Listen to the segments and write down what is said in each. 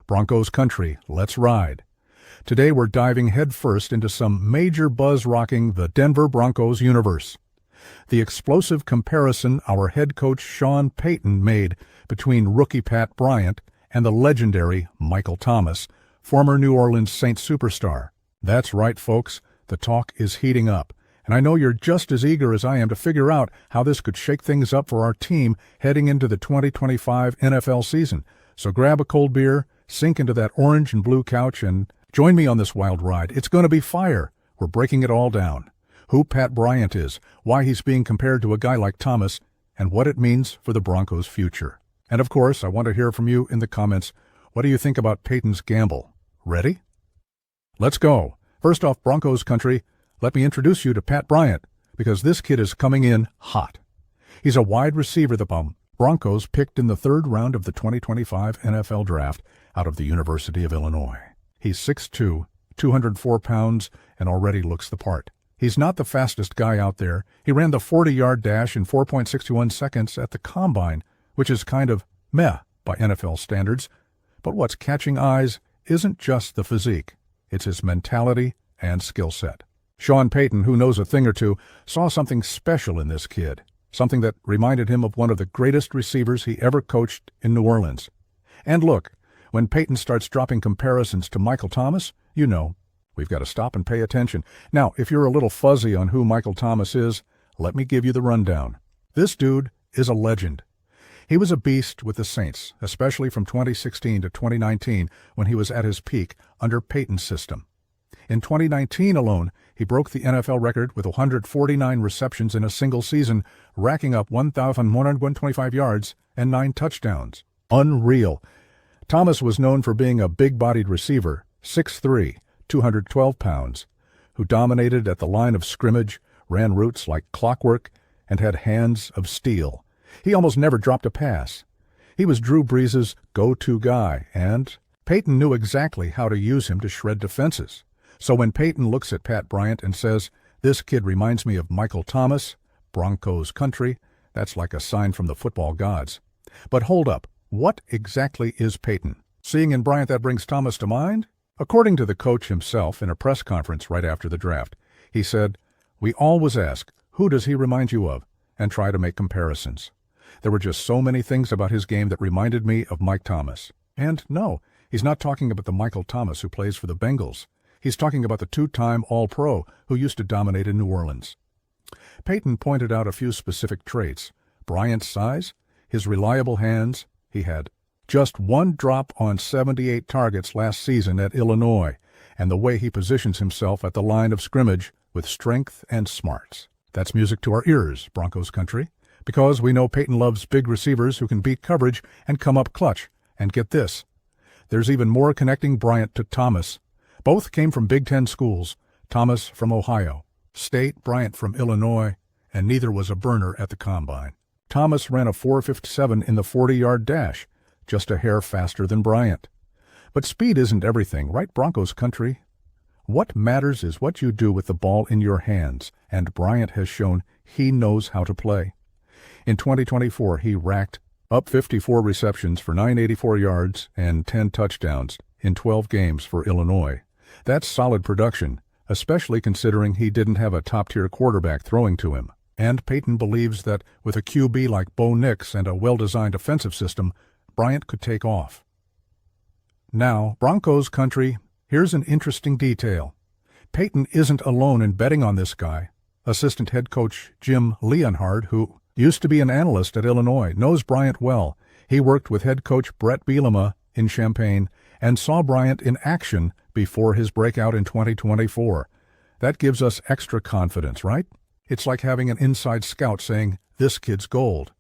Broncos country, let's ride. Today we're diving headfirst into some major buzz rocking the Denver Broncos universe. The explosive comparison our head coach Sean Payton made between rookie Pat Bryant and the legendary Michael Thomas, former New Orleans Saints superstar. That's right, folks, the talk is heating up, and I know you're just as eager as I am to figure out how this could shake things up for our team heading into the 2025 NFL season. So grab a cold beer, sink into that orange and blue couch, and join me on this wild ride. It's going to be fire. We're breaking it all down. Who Pat Bryant is, why he's being compared to a guy like Thomas, and what it means for the Broncos' future. And of course, I want to hear from you in the comments. What do you think about Payton's gamble? Ready? Let's go. First off, Broncos country, let me introduce you to Pat Bryant, because this kid is coming in hot. He's a wide receiver the Broncos picked in the third round of the 2025 NFL Draft out of the University of Illinois. He's 6'2", 204 pounds, and already looks the part. He's not the fastest guy out there. He ran the 40-yard dash in 4.61 seconds at the Combine, which is kind of meh by NFL standards. But what's catching eyes isn't just the physique. It's his mentality and skill set. Sean Payton, who knows a thing or two, saw something special in this kid, something that reminded him of one of the greatest receivers he ever coached in New Orleans. And look, when Payton starts dropping comparisons to Michael Thomas, you know, we've got to stop and pay attention. Now, if you're a little fuzzy on who Michael Thomas is, let me give you the rundown. This dude is a legend. He was a beast with the Saints, especially from 2016 to 2019 when he was at his peak under Payton's system. In 2019 alone, he broke the NFL record with 149 receptions in a single season, racking up 1,125 yards and 9 touchdowns. Unreal. Thomas was known for being a big-bodied receiver, 6'3", 212 pounds, who dominated at the line of scrimmage, ran routes like clockwork, and had hands of steel. He almost never dropped a pass. He was Drew Brees' go-to guy, and Payton knew exactly how to use him to shred defenses. So when Payton looks at Pat Bryant and says, "This kid reminds me of Michael Thomas, Broncos country," that's like a sign from the football gods. But hold up, what exactly is Payton? Seeing in Bryant that brings Thomas to mind? According to the coach himself in a press conference right after the draft, he said, "We always ask, who does he remind you of, and try to make comparisons. There were just so many things about his game that reminded me of Mike Thomas." And no, he's not talking about the Michael Thomas who plays for the Bengals. He's talking about the two-time All-Pro who used to dominate in New Orleans. Payton pointed out a few specific traits. Bryant's size, his reliable hands. He had just one drop on 78 targets last season at Illinois, and the way he positions himself at the line of scrimmage with strength and smarts. That's music to our ears, Broncos country, because we know Payton loves big receivers who can beat coverage and come up clutch. And get this, there's even more connecting Bryant to Thomas. Both came from Big Ten schools, Thomas from Ohio State, Bryant from Illinois, and neither was a burner at the Combine. Thomas ran a 4.57 in the 40-yard dash, just a hair faster than Bryant. But speed isn't everything, right, Broncos country? What matters is what you do with the ball in your hands, and Bryant has shown he knows how to play. In 2024, he racked up 54 receptions for 984 yards and 10 touchdowns in 12 games for Illinois. That's solid production, especially considering he didn't have a top-tier quarterback throwing to him. And Payton believes that with a QB like Bo Nix and a well-designed offensive system, Bryant could take off. Now, Broncos country, here's an interesting detail. Payton isn't alone in betting on this guy. Assistant head coach Jim Leonhard, who used to be an analyst at Illinois, knows Bryant well. He worked with head coach Brett Bielema in Champaign and saw Bryant in action before his breakout in 2024. That gives us extra confidence, right? It's like having an inside scout saying, "This kid's gold."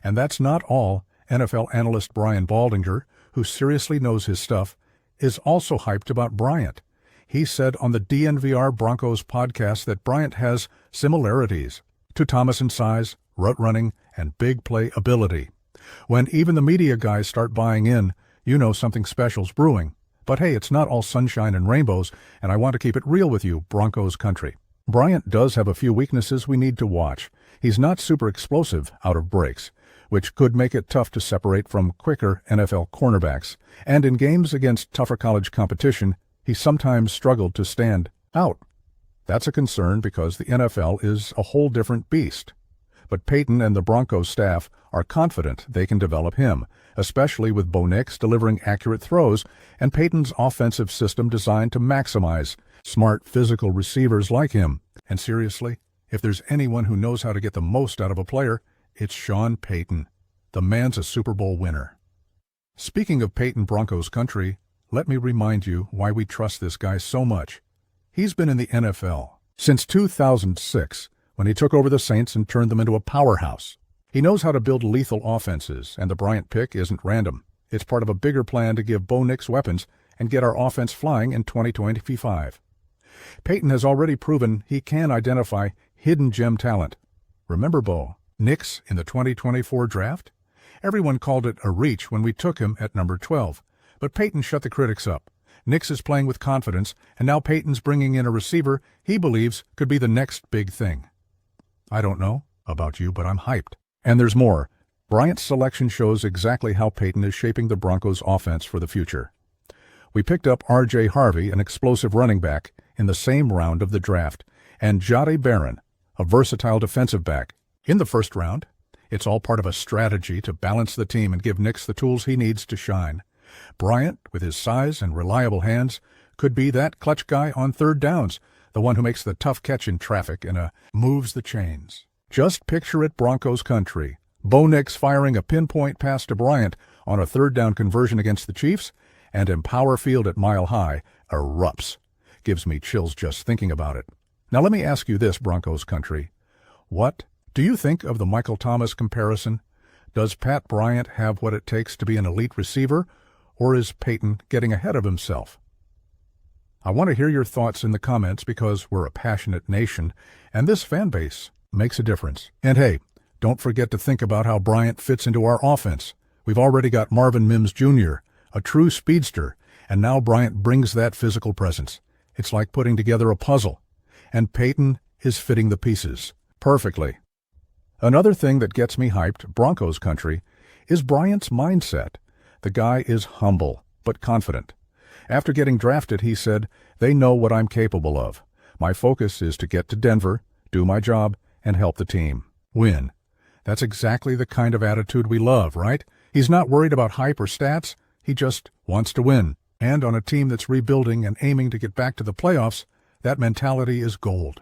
And that's not all. NFL analyst Brian Baldinger, who seriously knows his stuff, is also hyped about Bryant. He said on the DNVR Broncos podcast that Bryant has similarities to Thomas in size, route running, and big play ability. When even the media guys start buying in, you know something special's brewing. But hey, it's not all sunshine and rainbows, and I want to keep it real with you, Broncos country. Bryant does have a few weaknesses we need to watch. He's not super explosive out of breaks, which could make it tough to separate from quicker NFL cornerbacks. And in games against tougher college competition, he sometimes struggled to stand out. That's a concern because the NFL is a whole different beast. But Payton and the Broncos staff are confident they can develop him, especially with Bo Nix delivering accurate throws and Payton's offensive system designed to maximize smart physical receivers like him. And seriously, if there's anyone who knows how to get the most out of a player, it's Sean Payton. The man's a Super Bowl winner. Speaking of Payton Broncos country, let me remind you why we trust this guy so much. He's been in the NFL since 2006, when he took over the Saints and turned them into a powerhouse. He knows how to build lethal offenses, and the Bryant pick isn't random. It's part of a bigger plan to give Bo Nix weapons and get our offense flying in 2025. Payton has already proven he can identify hidden gem talent. Remember Bo Nix in the 2024 draft? Everyone called it a reach when we took him at number 12, but Payton shut the critics up. Nix is playing with confidence, and now Payton's bringing in a receiver he believes could be the next big thing. I don't know about you, but I'm hyped. And there's more. Bryant's selection shows exactly how Payton is shaping the Broncos' offense for the future. We picked up R.J. Harvey, an explosive running back, in the same round of the draft, and Jahdae Barron, a versatile defensive back, in the first round. It's all part of a strategy to balance the team and give Nix the tools he needs to shine. Bryant, with his size and reliable hands, could be that clutch guy on third downs, the one who makes the tough catch in traffic and moves the chains. Just picture it Broncos country. Bo Nix firing a pinpoint pass to Bryant on a third down conversion against the Chiefs, and Empower Field at Mile High erupts. Gives me chills just thinking about it. Now let me ask you this, Broncos country. What do you think of the Michael Thomas comparison? Does Pat Bryant have what it takes to be an elite receiver, or is Payton getting ahead of himself? I want to hear your thoughts in the comments because we're a passionate nation, and this fan base makes a difference. And hey, don't forget to think about how Bryant fits into our offense. We've already got Marvin Mims Jr., a true speedster, and now Bryant brings that physical presence. It's like putting together a puzzle, and Payton is fitting the pieces perfectly. Another thing that gets me hyped, Broncos country, is Bryant's mindset. The guy is humble, but confident. After getting drafted, he said, "They know what I'm capable of. My focus is to get to Denver, do my job, and help the team win." That's exactly the kind of attitude we love, right? He's not worried about hype or stats. He just wants to win. And on a team that's rebuilding and aiming to get back to the playoffs, that mentality is gold.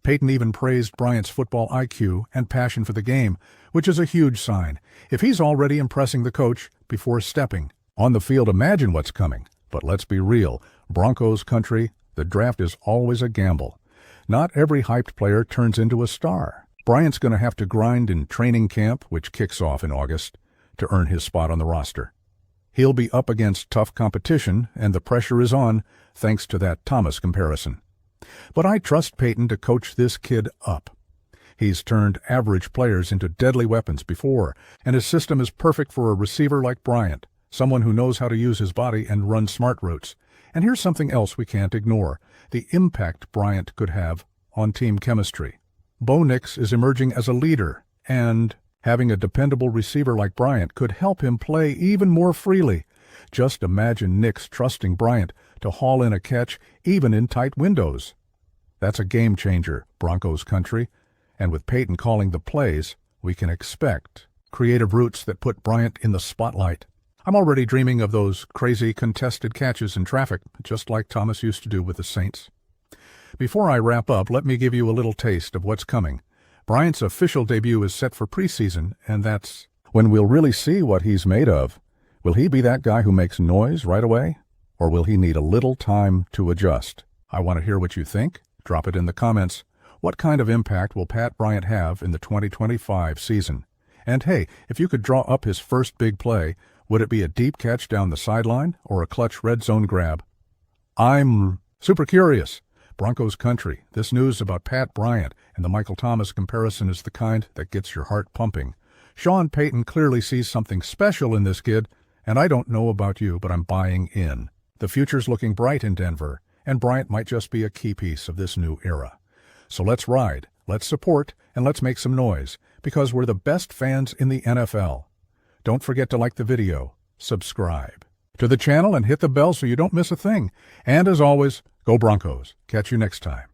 Payton even praised Bryant's football IQ and passion for the game, which is a huge sign. If he's already impressing the coach before stepping on the field, imagine what's coming. But let's be real, Broncos country, the draft is always a gamble. Not every hyped player turns into a star. Bryant's going to have to grind in training camp, which kicks off in August, to earn his spot on the roster. He'll be up against tough competition, and the pressure is on, thanks to that Thomas comparison. But I trust Payton to coach this kid up. He's turned average players into deadly weapons before, and his system is perfect for a receiver like Bryant, someone who knows how to use his body and run smart routes. And here's something else we can't ignore, the impact Bryant could have on team chemistry. Bo Nix is emerging as a leader, and having a dependable receiver like Bryant could help him play even more freely. Just imagine Nix trusting Bryant to haul in a catch even in tight windows. That's a game changer, Broncos country. And with Payton calling the plays, we can expect creative routes that put Bryant in the spotlight. I'm already dreaming of those crazy contested catches in traffic, just like Thomas used to do with the Saints. Before I wrap up, let me give you a little taste of what's coming. Bryant's official debut is set for preseason, and that's when we'll really see what he's made of. Will he be that guy who makes noise right away, or will he need a little time to adjust? I want to hear what you think. Drop it in the comments. What kind of impact will Pat Bryant have in the 2025 season? And hey, if you could draw up his first big play, would it be a deep catch down the sideline or a clutch red zone grab? I'm super curious. Broncos country, this news about Pat Bryant and the Michael Thomas comparison is the kind that gets your heart pumping. Sean Payton clearly sees something special in this kid, and I don't know about you, but I'm buying in. The future's looking bright in Denver, and Bryant might just be a key piece of this new era. So let's ride, let's support, and let's make some noise, because we're the best fans in the NFL. Don't forget to like the video, subscribe to the channel, and hit the bell so you don't miss a thing. And as always, go Broncos. Catch you next time.